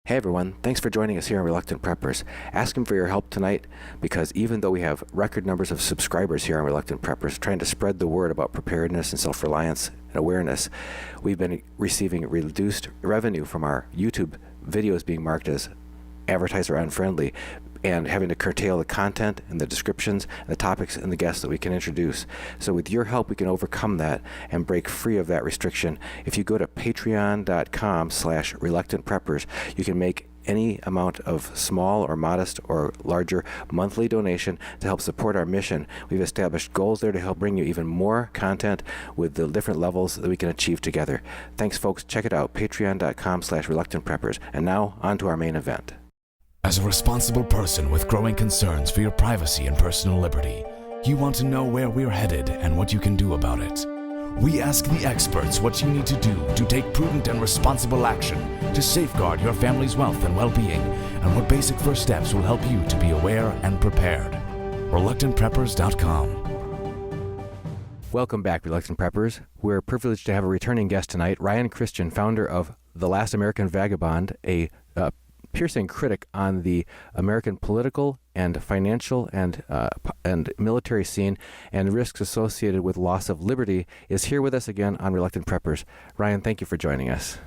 Hey everyone, thanks for joining us here on Reluctant Preppers. Asking for your help tonight because even though we have record numbers of subscribers here on Reluctant Preppers trying to spread the word about preparedness and self-reliance and awareness, we've been receiving reduced revenue from our YouTube videos being marked as advertiser unfriendly and having to curtail the content and the descriptions and the topics and the guests that we can introduce. So with your help, we can overcome that and break free of that restriction. If you go to patreon.com/reluctantpreppers, you can make any amount of small or modest or larger monthly donation to help support our mission. We've established goals there to help bring you even more content with the different levels that we can achieve together. Thanks, folks. Check it out, patreon.com/reluctantpreppers. And now, on to our main event. As a responsible person with growing concerns for your privacy and personal liberty, you want to know where we're headed and what you can do about it. We ask the experts what you need to do to take prudent and responsible action to safeguard your family's wealth and well-being, and what basic first steps will help you to be aware and prepared. ReluctantPreppers.com. Welcome back, Reluctant Preppers. We're privileged to have a returning guest tonight, Ryan Cristian, founder of The Last American Vagabond, a piercing critic on the American political and financial and military scene and risks associated with loss of liberty, is here with us again on Reluctant Preppers. Ryan, thank you for joining us.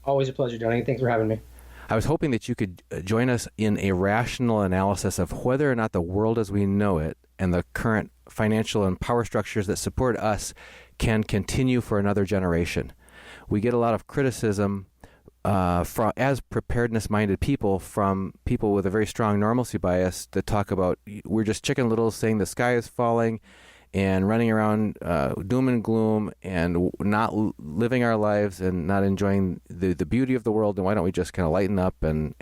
Always a pleasure, Johnny. Thanks for having me. I was hoping that you could join us in a rational analysis of whether or not the world as we know it and the current financial and power structures that support us can continue for another generation. We get a lot of criticism as preparedness-minded people from people with a very strong normalcy bias that talk about we're just chicken little saying the sky is falling and running around doom and gloom and not living our lives and not enjoying the beauty of the world, and why don't we just kind of lighten up and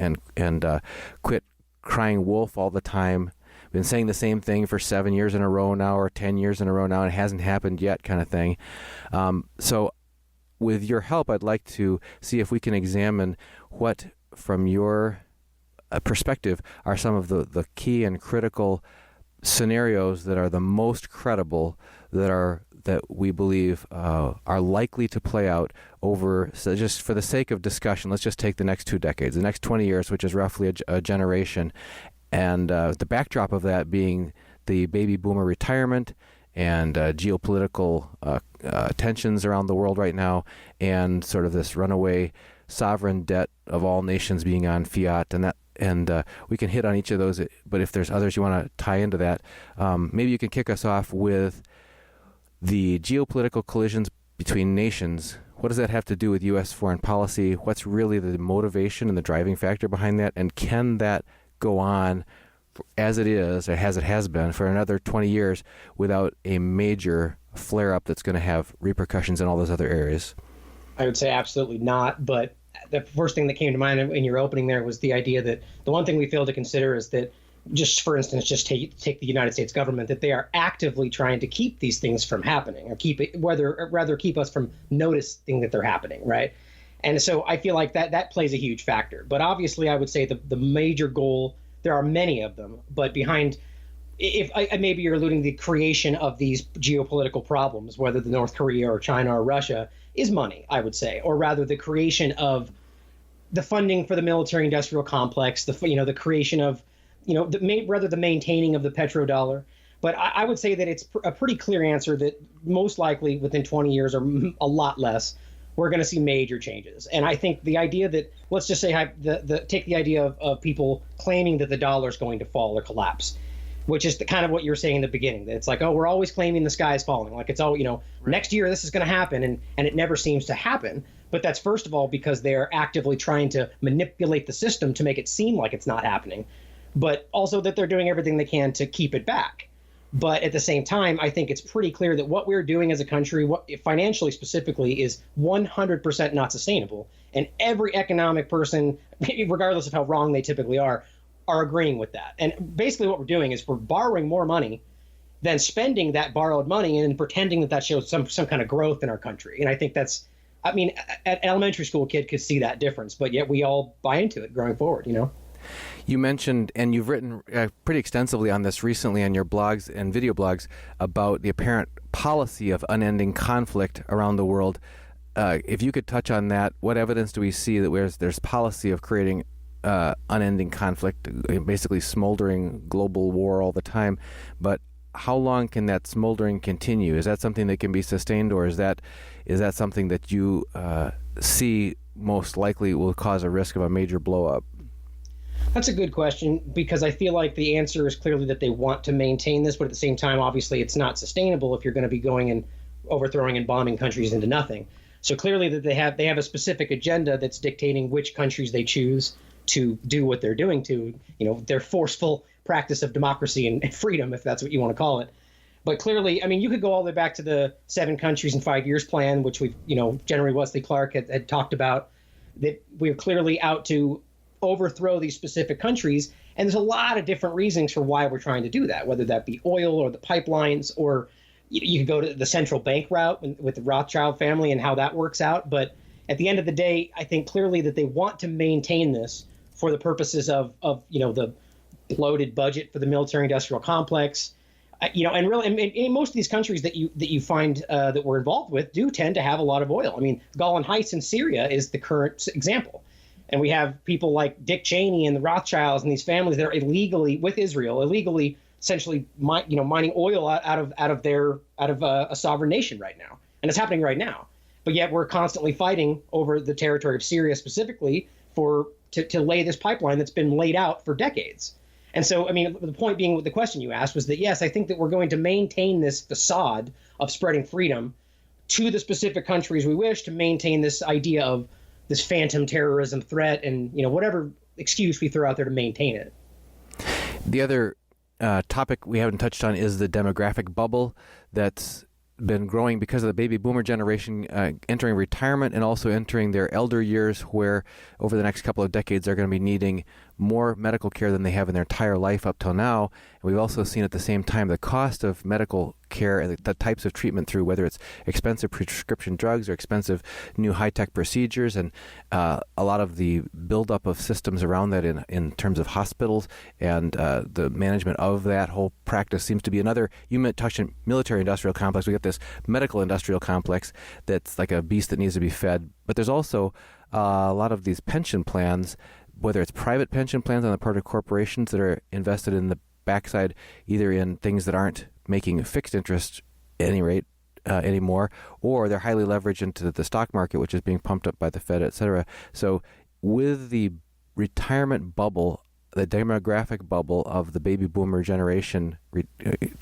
quit crying wolf all the time. We've been saying the same thing for 7 years in a row now or 10 years in a row now, and it hasn't happened yet kind of thing. So with your help, I'd like to see if we can examine what, from your perspective, are some of the key and critical scenarios that are the most credible, that we believe are likely to play out over, so just for the sake of discussion, let's just take the next 2 decades, the next 20 years, which is roughly a generation, and the backdrop of that being the baby boomer retirement and geopolitical tensions around the world right now, and sort of this runaway sovereign debt of all nations being on fiat, and we can hit on each of those. But if there's others you want to tie into that, maybe you can kick us off with the geopolitical collisions between nations. What does that have to do with U.S. foreign policy? What's really the motivation and the driving factor behind that? And can that go on as it is, or as it has been, for another 20 years without a major flare-up that's going to have repercussions in all those other areas? I would say absolutely not, but the first thing that came to mind in your opening there was the idea that the one thing we fail to consider is that, just for instance, just take the United States government, that they are actively trying to keep these things from happening, or rather keep us from noticing that they're happening, right? And so I feel like that plays a huge factor. But obviously, I would say the major goal, there are many of them, but behind, maybe you're alluding to the creation of these geopolitical problems, whether the North Korea or China or Russia, is money, I would say, or rather the creation of the funding for the military-industrial complex, the creation of, the maintaining of the petrodollar. But I would say that it's a pretty clear answer that most likely within 20 years or a lot less, we're going to see major changes. And I think the idea that, let's just say, take the idea of people claiming that the dollar is going to fall or collapse, which is kind of what you were saying in the beginning. That it's like, oh, we're always claiming the sky is falling. Like it's all, right. Next year this is going to happen, and it never seems to happen. But that's first of all because they're actively trying to manipulate the system to make it seem like it's not happening, but also that they're doing everything they can to keep it back. But at the same time, I think it's pretty clear that what we're doing as a country, financially specifically, is 100% not sustainable. And every economic person, regardless of how wrong they typically are agreeing with that. And basically what we're doing is we're borrowing more money than spending that borrowed money and pretending that shows some kind of growth in our country. And I think that's, an elementary school kid could see that difference, but yet we all buy into it going forward, You mentioned, and you've written pretty extensively on this recently on your blogs and video blogs, about the apparent policy of unending conflict around the world. if you could touch on that, what evidence do we see that there's policy of creating unending conflict, basically smoldering global war all the time, but how long can that smoldering continue? Is that something that can be sustained, or is that something that you see most likely will cause a risk of a major blow up? That's a good question, because I feel like the answer is clearly that they want to maintain this, but at the same time, obviously, it's not sustainable if you're going to be going and overthrowing and bombing countries into nothing. So clearly that they have a specific agenda that's dictating which countries they choose to do what they're doing to, their forceful practice of democracy and freedom, if that's what you want to call it. But clearly, I mean, you could go all the way back to the 7 countries in 5 years plan, which we've, General Wesley Clark had talked about, that we're clearly out to overthrow these specific countries. And there's a lot of different reasons for why we're trying to do that, whether that be oil or the pipelines, or you could go to the central bank route with the Rothschild family and how that works out. But at the end of the day, I think clearly that they want to maintain this for the purposes of the bloated budget for the military-industrial complex. And really, in most of these countries that you find that we're involved with do tend to have a lot of oil. I mean, Golan Heights in Syria is the current example. And we have people like Dick Cheney and the Rothschilds and these families that are illegally with Israel, essentially mining oil out of a sovereign nation right now. And it's happening right now. But yet we're constantly fighting over the territory of Syria specifically to lay this pipeline that's been laid out for decades. And so, I mean, the point being, the question you asked was that, yes, I think that we're going to maintain this facade of spreading freedom to the specific countries we wish, to maintain this idea of this phantom terrorism threat and, whatever excuse we throw out there to maintain it. The other topic we haven't touched on is the demographic bubble that's been growing because of the baby boomer generation entering retirement and also entering their elder years, where over the next couple of decades they're going to be needing more medical care than they have in their entire life up till now. And we've also seen at the same time the cost of medical care and the types of treatment through, whether it's expensive prescription drugs or expensive new high-tech procedures, and a lot of the buildup of systems around that in terms of hospitals and the management of that whole practice seems to be another. You touched on military-industrial complex. We got this medical-industrial complex that's like a beast that needs to be fed. But there's also a lot of these pension plans, whether it's private pension plans on the part of corporations that are invested in the backside, either in things that aren't making fixed interest at any rate anymore, or they're highly leveraged into the stock market, which is being pumped up by the Fed, et cetera. So with the retirement bubble, the demographic bubble of the baby boomer generation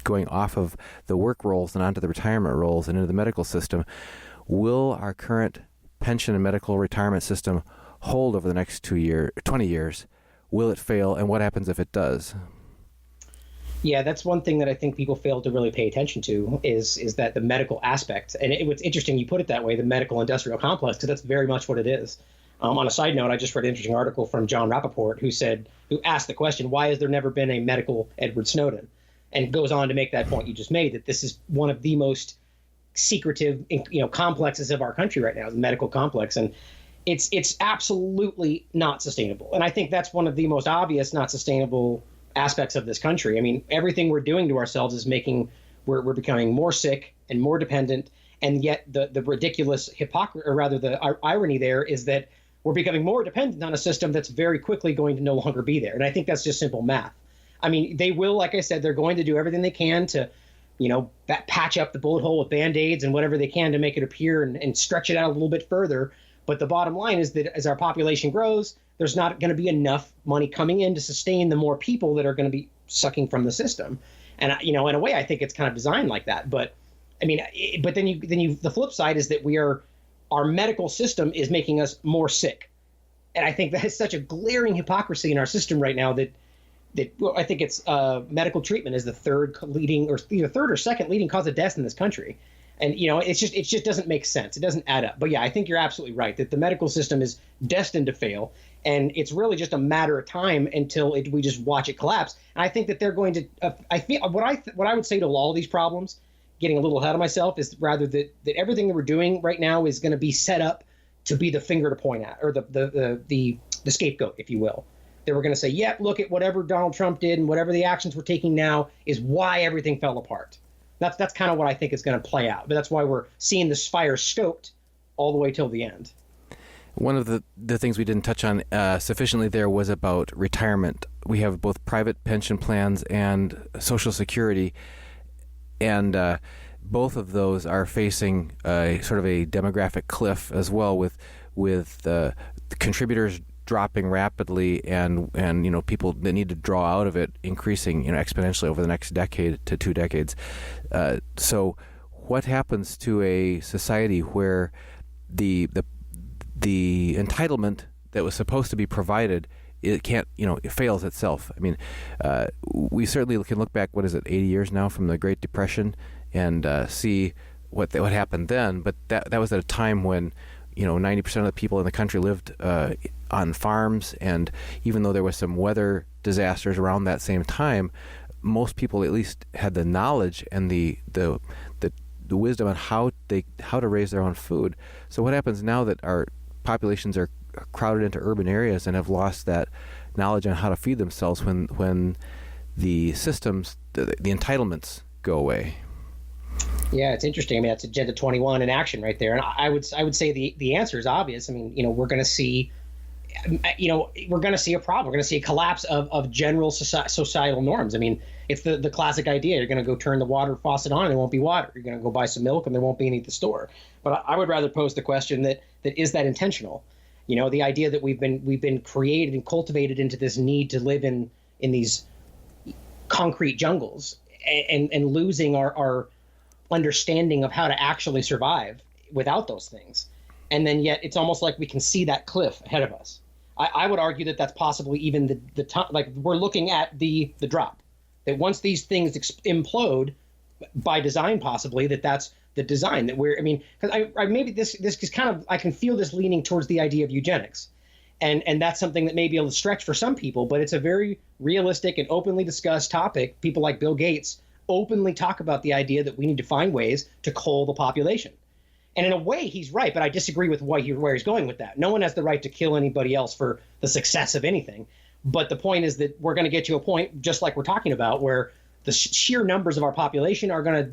going off of the work roles and onto the retirement roles and into the medical system, will our current pension and medical retirement system hold over the next 20 years? Will it fail? And what happens if it does? Yeah, that's one thing that I think people fail to really pay attention to is that the medical aspect. And it's interesting you put it that way, the medical industrial complex, because that's very much what it is. On a side note, I just read an interesting article from John Rappaport who asked the question, why has there never been a medical Edward Snowden? And goes on to make that point you just made, that this is one of the most secretive, complexes of our country right now, the medical complex. And it's absolutely not sustainable. And I think that's one of the most obvious not sustainable aspects of this country. I mean, everything we're doing to ourselves is we're becoming more sick and more dependent. And yet the ridiculous the irony there is that we're becoming more dependent on a system that's very quickly going to no longer be there. And I think that's just simple math. I mean, they will, like I said, they're going to do everything they can to, patch up the bullet hole with Band-Aids and whatever they can to make it appear and stretch it out a little bit further. But the bottom line is that as our population grows, there's not going to be enough money coming in to sustain the more people that are going to be sucking from the system. And, in a way, I think it's kind of designed like that. But I mean, but then the flip side is that our medical system is making us more sick. And I think that is such a glaring hypocrisy in our system right now that I think it's medical treatment is the third or second leading cause of death in this country. And, it just doesn't make sense. It doesn't add up. But yeah, I think you're absolutely right that the medical system is destined to fail. And it's really just a matter of time until we just watch it collapse. And I think that they're going to I think what I would say to all of these problems, getting a little ahead of myself, is rather that everything that we're doing right now is going to be set up to be the finger to point at, or the scapegoat, if you will. They were going to say, yep, look at whatever Donald Trump did and whatever the actions we're taking now is why everything fell apart. That's kind of what I think is going to play out. But that's why we're seeing this fire stoked all the way till the end. One of the things we didn't touch on sufficiently there was about retirement. We have both private pension plans and Social Security, and both of those are facing sort of a demographic cliff as well, with the contributors dropping rapidly, and people that need to draw out of it increasing exponentially over the next decade to 2 decades. So what happens to a society where the entitlement that was supposed to be provided, it can't, it fails itself? I mean, we certainly can look back, 80 years now from the Great Depression, and see what happened then. But that was at a time when 90% of the people in the country lived on farms, and even though there was some weather disasters around that same time, most people at least had the knowledge and the wisdom on how to raise their own food. So what happens now that our populations are crowded into urban areas and have lost that knowledge on how to feed themselves when the systems, the entitlements go away? Yeah, it's interesting. I mean, that's Agenda 21 in action right there. And I would say the answer is obvious. I mean, we're going to see, we're going to see a problem. We're going to see a collapse of general societal norms. I mean, it's the classic idea. You're going to go turn the water faucet on and there won't be water. You're going to go buy some milk and there won't be any at the store. But I would rather pose the question that is that intentional? The idea that we've been created and cultivated into this need to live in these concrete jungles and losing our understanding of how to actually survive without those things. And then yet it's almost like we can see that cliff ahead of us. I would argue that that's possibly even the time, like we're looking at the drop, that once these things implode by design, possibly that's the design that because I maybe this is kind of, I can feel this leaning towards the idea of eugenics. And that's something that may be able to stretch for some people, but it's a very realistic and openly discussed topic. People like Bill Gates openly talk about the idea that we need to find ways to cull the population. And in a way, he's right, but I disagree with where he's going with that. No one has the right to kill anybody else for the success of anything. But the point is that we're going to get to a point, just like we're talking about, where the sheer numbers of our population are going to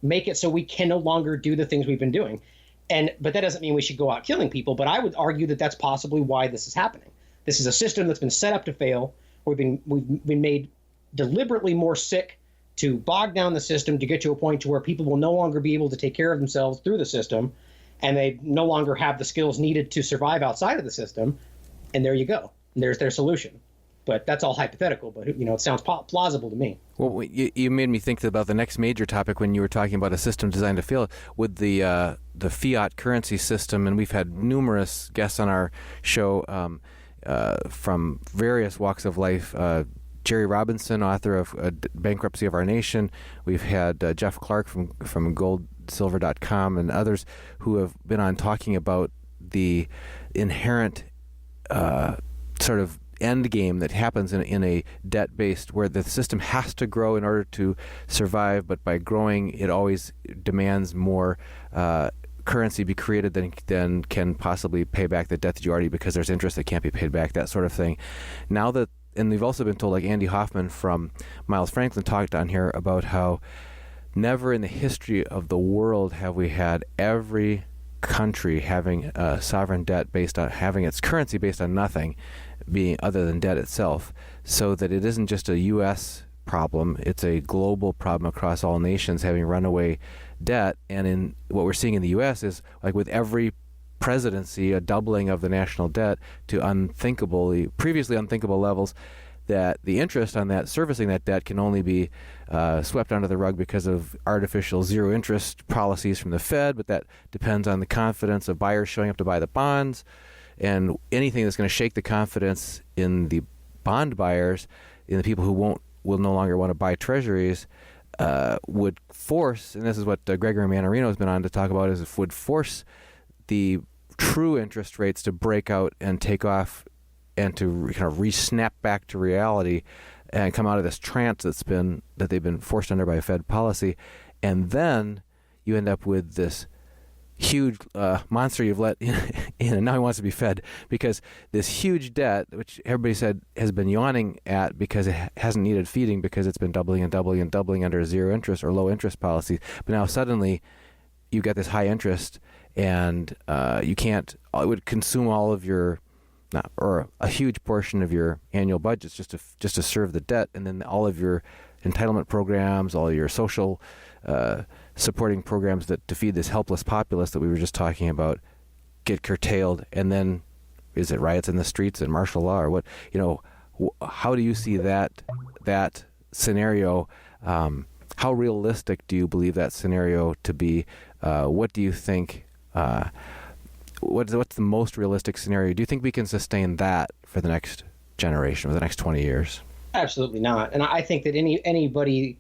make it so we can no longer do the things we've been doing. But that doesn't mean we should go out killing people. But I would argue that that's possibly why this is happening. This is a system that's been set up to fail. We've been made deliberately more sick to bog down the system, to get to a point to where people will no longer be able to take care of themselves through the system, and they no longer have the skills needed to survive outside of the system. And there you go. There's their solution. But that's all hypothetical, but it sounds plausible to me. Well, you made me think about the next major topic when you were talking about a system designed to fail with the fiat currency system, and we've had numerous guests on our show from various walks of life. Jerry Robinson, author of Bankruptcy of Our Nation. We've had Jeff Clark from goldsilver.com and others who have been on talking about the inherent sort of end game that happens in a debt-based, where the system has to grow in order to survive, but by growing it always demands more currency be created than can possibly pay back the debt that you already, because there's interest that can't be paid back, that sort of thing. And we've also been told, like Andy Hoffman from Miles Franklin talked on here about how never in the history of the world have we had every country having a sovereign debt based on having its currency based on nothing being other than debt itself, so that it isn't just a U.S. problem, it's a global problem across all nations having runaway debt. And in what we're seeing in the U.S. is, like with every presidency, a doubling of the national debt to previously unthinkable levels, that the interest on that, servicing that debt, can only be swept under the rug because of artificial zero interest policies from the Fed, but that depends on the confidence of buyers showing up to buy the bonds. And anything that's going to shake the confidence in the bond buyers, in the people who will no longer want to buy treasuries, would force, and this is what Gregory Mannarino has been on to talk about, would force the true interest rates to break out and take off and to kind of re-snap back to reality and come out of this trance that they've been forced under by Fed policy. And then you end up with this huge monster you've let in, and now he wants to be fed, because this huge debt, which everybody said has been yawning at because it hasn't needed feeding, because it's been doubling and doubling and doubling under zero interest or low interest policies. But now suddenly you've got this high interest, and you can't. It would consume all of your, or a huge portion of your annual budgets just to serve the debt, and then all of your entitlement programs, all your social supporting programs to feed this helpless populace that we were just talking about get curtailed. And then is it riots in the streets and martial law, or what? How do you see that scenario? How realistic do you believe that scenario to be? What do you think? What's the most realistic scenario? Do you think we can sustain that for the next generation, for the next 20 years? Absolutely not. And I think that anybody,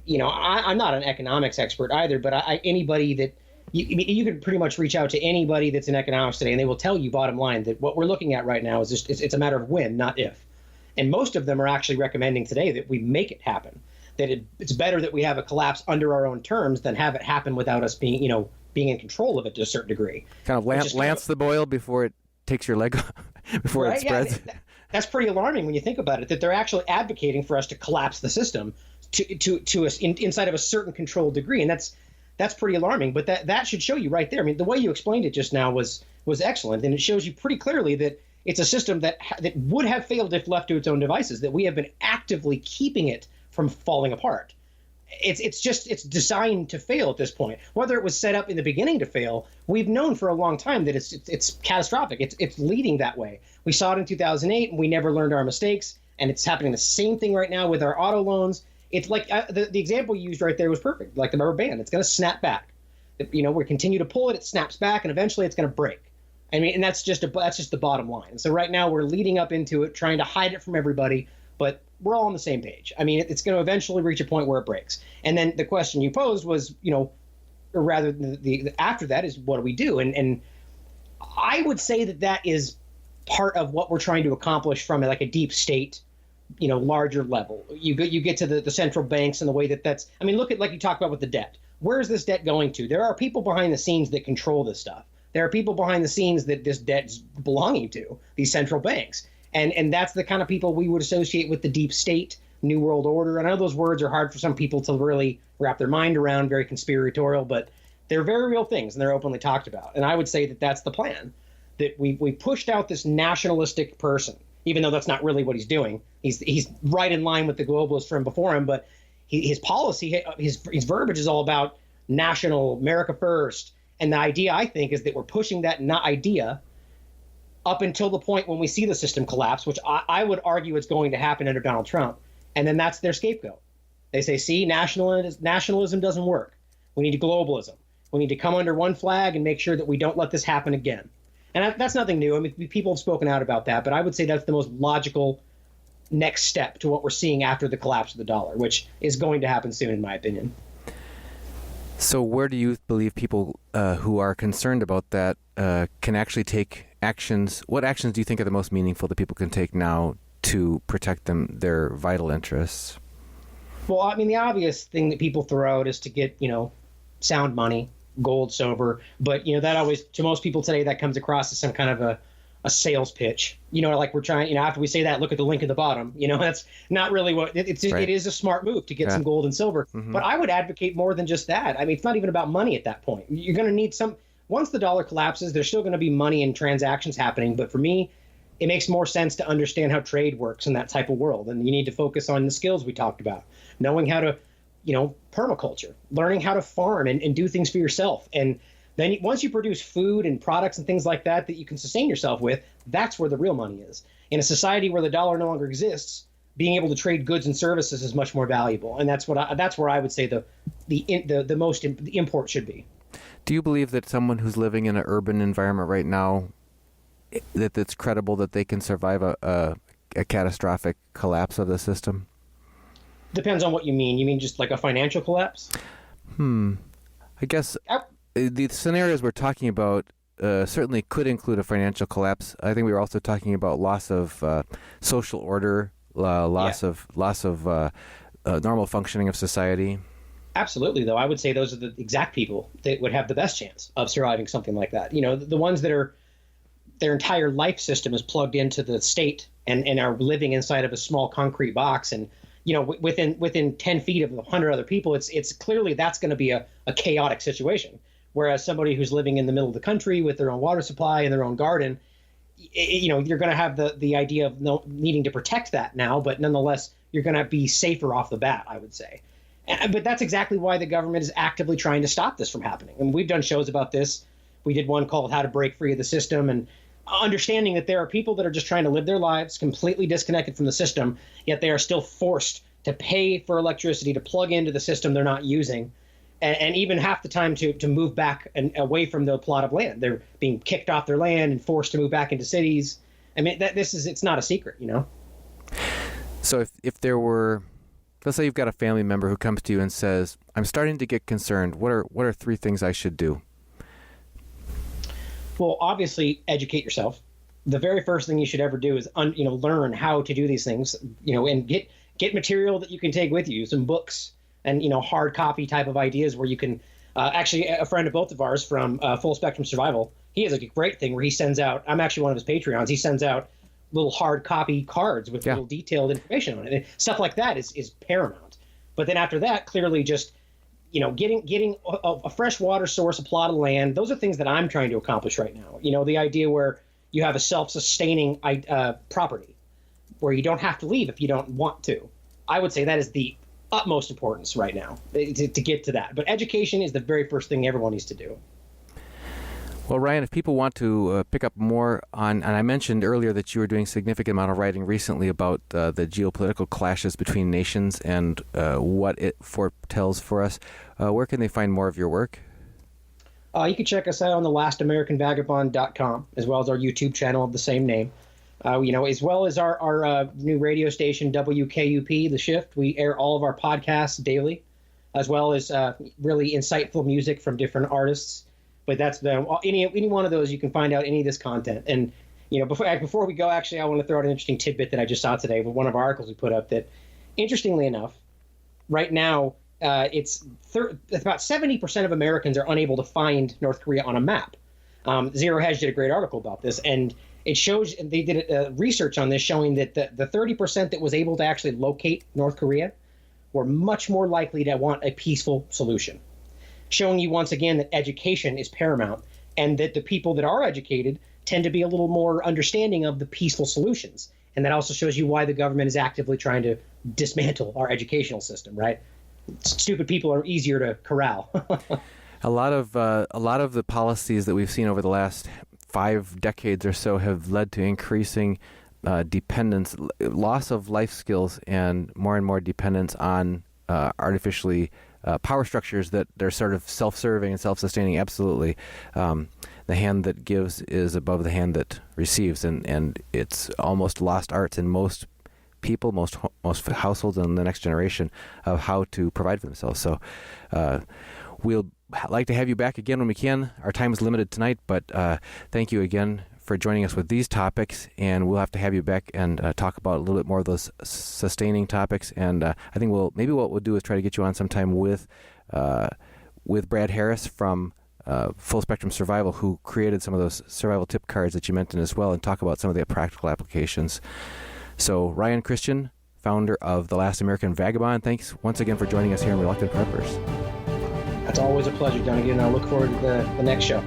I'm not an economics expert either, but anybody that you can pretty much reach out to anybody that's in economics today, and they will tell you, bottom line, that what we're looking at right now is just it's a matter of when, not if. And most of them are actually recommending today that we make it happen. That it's better that we have a collapse under our own terms than have it happen without us being in control of it to a certain degree. Kind of lance the boil before it takes your leg off, before it spreads. Yeah, that's pretty alarming when you think about it, that they're actually advocating for us to collapse the system to inside of a certain controlled degree. And that's pretty alarming. But that should show you right there. I mean, the way you explained it just now was excellent. And it shows you pretty clearly that it's a system that would have failed if left to its own devices, that we have been actively keeping it from falling apart. It's designed to fail at this point. Whether it was set up in the beginning to fail, we've known for a long time that it's catastrophic. It's leading that way. We saw it in 2008, and we never learned our mistakes. And it's happening the same thing right now with our auto loans. It's like the example you used right there was perfect. Like the rubber band, it's going to snap back. We continue to pull it, it snaps back, and eventually it's going to break. I mean, and that's just the bottom line. So right now we're leading up into it, trying to hide it from everybody, but we're all on the same page. I mean, it's going to eventually reach a point where it breaks. And then the question you posed was, or rather the after that is, what do we do? And I would say that is part of what we're trying to accomplish from like a deep state, larger level. You get to the central banks and the way that's, I mean, look at, like you talked about with the debt. Where is this debt going to? There are people behind the scenes that control this stuff. There are people behind the scenes that this debt's belonging to, these central banks. And that's the kind of people we would associate with the deep state, New World Order. I know those words are hard for some people to really wrap their mind around, very conspiratorial, but they're very real things, and they're openly talked about. And I would say that that's the plan, that we pushed out this nationalistic person, even though that's not really what he's doing. He's right in line with the globalists from before him, but his policy, his verbiage is all about national, America first. And the idea, I think, is that we're pushing that idea up until the point when we see the system collapse, which I would argue it's going to happen under Donald Trump. And then that's their scapegoat. They say, see, nationalism doesn't work. We need globalism. We need to come under one flag and make sure that we don't let this happen again. And that's nothing new. I mean, people have spoken out about that, but I would say that's the most logical next step to what we're seeing after the collapse of the dollar, which is going to happen soon, in my opinion. So where do you believe people who are concerned about that can actually take actions? What actions do you think are the most meaningful that people can take now to protect their vital interests? Well, I mean, the obvious thing that people throw out is to get, sound money, gold, silver. But, that always, to most people today, that comes across as some kind of a sales pitch. Like we're trying, after we say that, look at the link at the bottom. That's not really what right. It is a smart move to get some gold and silver. Mm-hmm. But I would advocate more than just that. I mean, it's not even about money at that point. You're going to need once the dollar collapses, there's still going to be money and transactions happening. But for me, it makes more sense to understand how trade works in that type of world. And you need to focus on the skills we talked about, knowing how to, permaculture, learning how to farm and do things for yourself. And then once you produce food and products and things like that you can sustain yourself with, that's where the real money is. In a society where the dollar no longer exists, being able to trade goods and services is much more valuable. And that's where I would say the most import should be. Do you believe that someone who's living in an urban environment right now, that it's credible that they can survive a catastrophic collapse of the system? Depends on what you mean. You mean just like a financial collapse? I guess the scenarios we're talking about certainly could include a financial collapse. I think we were also talking about loss of social order, loss of normal functioning of society. Absolutely, though. I would say those are the exact people that would have the best chance of surviving something like that. The ones that are their entire life system is plugged into the state and are living inside of a small concrete box. And, within 10 feet of 100 other people, it's clearly that's going to be a chaotic situation. Whereas somebody who's living in the middle of the country with their own water supply and their own garden, you're going to have the idea of needing to protect that now, but nonetheless, you're going to be safer off the bat, I would say. But that's exactly why the government is actively trying to stop this from happening. And we've done shows about this. We did one called How to Break Free of the System, and understanding that there are people that are just trying to live their lives completely disconnected from the system, yet they are still forced to pay for electricity to plug into the system they're not using, and even half the time to move back and away from the plot of land. They're being kicked off their land and forced to move back into cities. I mean, it's not a secret, So if there were, let's say you've got a family member who comes to you and says, I'm starting to get concerned. What are 3 things I should do? Well, obviously, educate yourself. The very first thing you should ever do is learn how to do these things, and get material that you can take with you, some books and hard copy type of ideas where you can actually, a friend of both of ours from Full Spectrum Survival, he has a great thing where he sends out, I'm actually one of his Patreons, he sends out little hard copy cards with little detailed information on it. And stuff like that is paramount. But then after that, clearly just getting a fresh water source, a plot of land, those are things that I'm trying to accomplish right now. The idea where you have a self-sustaining property where you don't have to leave if you don't want to. I would say that is the utmost importance right now to get to that. But education is the very first thing everyone needs to do. Well, Ryan, if people want to pick up more on, and I mentioned earlier that you were doing a significant amount of writing recently about the geopolitical clashes between nations and what it foretells for us, where can they find more of your work? You can check us out on thelastamericanvagabond.com, as well as our YouTube channel of the same name. As well as our new radio station, WKUP, The Shift. We air all of our podcasts daily, as well as really insightful music from different artists. But that's any one of those, you can find out any of this content. And before we go, actually, I want to throw out an interesting tidbit that I just saw today with one of our articles we put up. That, interestingly enough, right now it's about 70% of Americans are unable to find North Korea on a map. Zero Hedge did a great article about this, and it shows they did research on this showing that the 30% that was able to actually locate North Korea were much more likely to want a peaceful solution. Showing you once again that education is paramount, and that the people that are educated tend to be a little more understanding of the peaceful solutions. And that also shows you why the government is actively trying to dismantle our educational system, right? Stupid people are easier to corral. A lot of the policies that we've seen over the last 5 decades or so have led to increasing dependence, loss of life skills, and more dependence on artificially power structures that they're sort of self-serving and self-sustaining. Absolutely. The hand that gives is above the hand that receives, and it's almost lost arts in most people, most households in the next generation of how to provide for themselves. So we'll like to have you back again when we can. Our time is limited tonight, but thank you again for joining us with these topics, and we'll have to have you back and talk about a little bit more of those sustaining topics. And I think what we'll do is try to get you on sometime with Brad Harris from Full Spectrum Survival, who created some of those survival tip cards that you mentioned as well, and talk about some of the practical applications. So Ryan, Cristian, founder of The Last American Vagabond, thanks once again for joining us here on Reluctant Preppers. That's always a pleasure, Donegan, and I look forward to the next show.